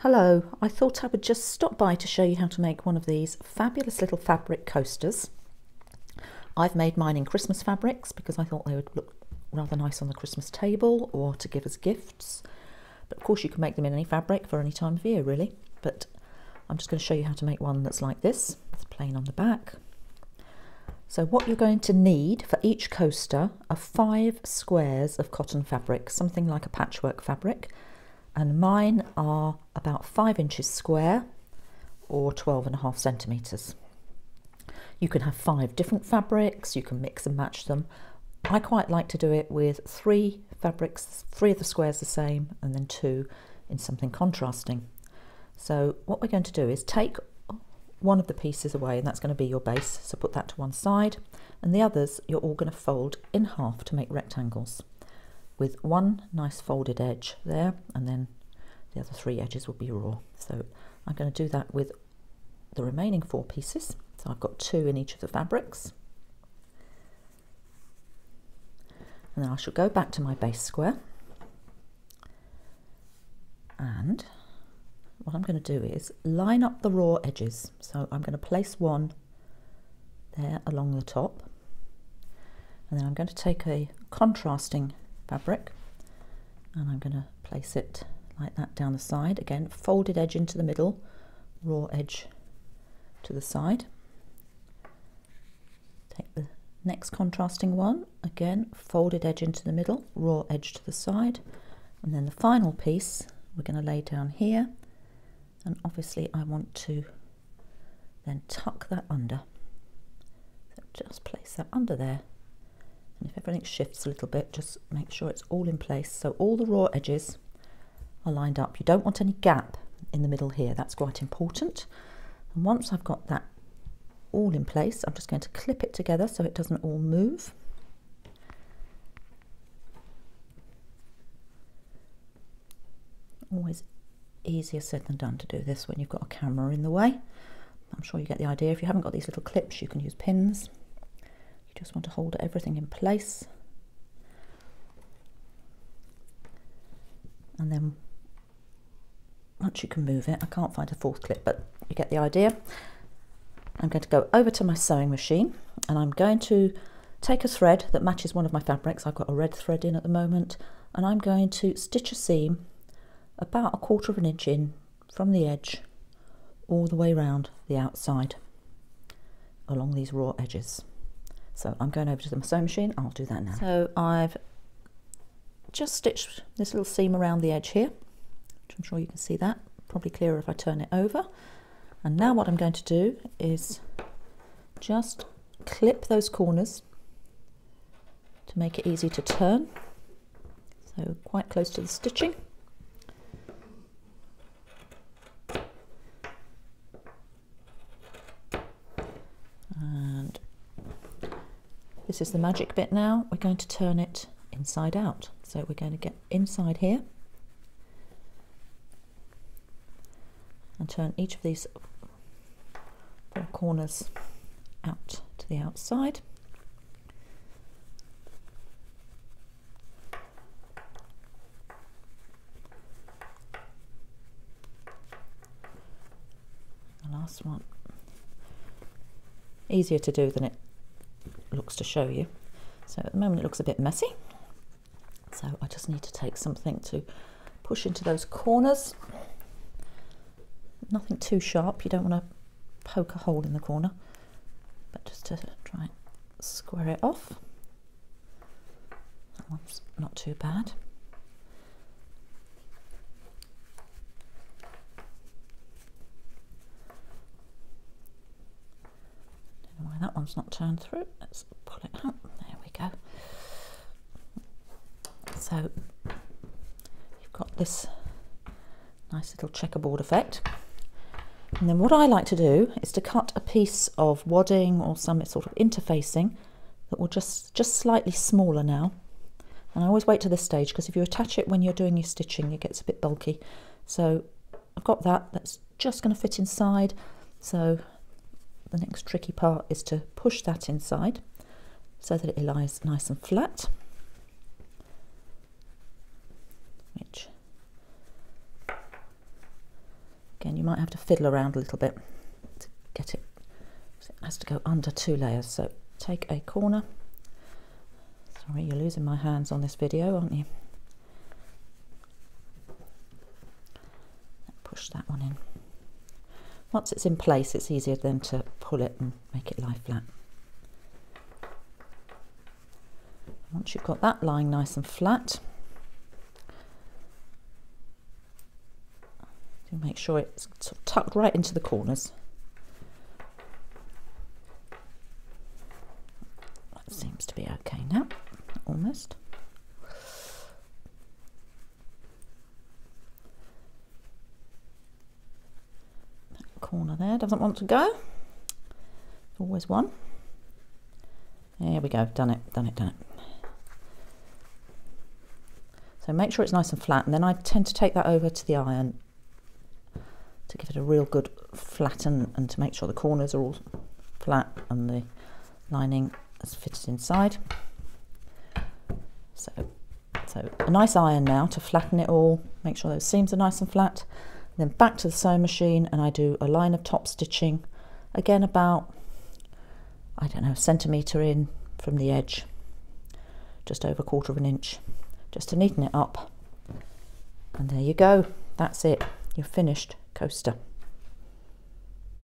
Hello, I thought I would just stop by to show you how to make one of these fabulous little fabric coasters. I've made mine in Christmas fabrics because I thought they would look rather nice on the Christmas table or to give as gifts. But of course you can make them in any fabric for any time of year really. But I'm just going to show you how to make one that's like this. It's plain on the back. So what you're going to need for each coaster are 5 squares of cotton fabric, something like a patchwork fabric. And mine are about 5 inches square or 12.5 centimetres. You can have 5 different fabrics, you can mix and match them. I quite like to do it with 3 fabrics, 3 of the squares the same and then 2 in something contrasting. So what we're going to do is take one of the pieces away and that's going to be your base, so put that to one side, and the others you're all going to fold in half to make rectangles, with one nice folded edge there, and then the other 3 edges will be raw. So I'm going to do that with the remaining 4 pieces. So I've got 2 in each of the fabrics. And then I shall go back to my base square. And what I'm going to do is line up the raw edges. So I'm going to place one there along the top. And then I'm going to take a contrasting fabric and I'm going to place it like that down the side. Again, folded edge into the middle, raw edge to the side. Take the next contrasting one, again folded edge into the middle, raw edge to the side, and then the final piece we're going to lay down here, and obviously I want to then tuck that under. So just place that under there. And if everything shifts a little bit, just make sure it's all in place. So all the raw edges are lined up. You don't want any gap in the middle here. That's quite important. And once I've got that all in place, I'm just going to clip it together so it doesn't all move. Always easier said than done to do this when you've got a camera in the way. I'm sure you get the idea. If you haven't got these little clips, you can use pins. You just want to hold everything in place, and then once you can move it, I can't find a 4th clip, but you get the idea. I'm going to go over to my sewing machine and I'm going to take a thread that matches one of my fabrics. I've got a red thread in at the moment, and I'm going to stitch a seam about 1/4 of an inch in from the edge all the way around the outside along these raw edges. So I'm going over to the sewing machine. I'll do that now. So I've just stitched this little seam around the edge here, which I'm sure you can see that. Probably clearer if I turn it over. And now what I'm going to do is just clip those corners to make it easy to turn. So quite close to the stitching. And this is the magic bit now. We're going to turn it inside out. So we're going to get inside here and turn each of these 4 corners out to the outside. The last one. Easier to do than it looks to show you. So at the moment it looks a bit messy. So I just need to take something to push into those corners. Nothing too sharp, you don't want to poke a hole in the corner, but just to try and square it off. That one's not too bad. Don't know why that one's not turned through. Let's pull it out. There we go. So you've got this nice little checkerboard effect. And then what I like to do is to cut a piece of wadding or some sort of interfacing that will just slightly smaller now. And I always wait to this stage because if you attach it when you're doing your stitching, it gets a bit bulky. So I've got that. That's just going to fit inside. So the next tricky part is to push that inside so that it lies nice and flat, which Again, you might have to fiddle around a little bit to get it. It has to go under 2 layers. So take a corner. Sorry, you're losing my hands on this video, aren't you? Push that one in. Once it's in place, it's easier then to pull it and make it lie flat. Once you've got that lying nice and flat, you make sure it's sort of tucked right into the corners. That seems to be okay now, almost. That corner there doesn't want to go. Always one. There we go, done it, done it, done it. So make sure it's nice and flat, and then I tend to take that over to the iron to give it a real good flatten and to make sure the corners are all flat and the lining is fitted inside. So a nice iron now to flatten it all, make sure those seams are nice and flat. And then back to the sewing machine, and I do a line of top stitching, again about, I don't know, a centimetre in from the edge, just over 1/4 of an inch, just to neaten it up. And there you go, that's it, your finished coaster.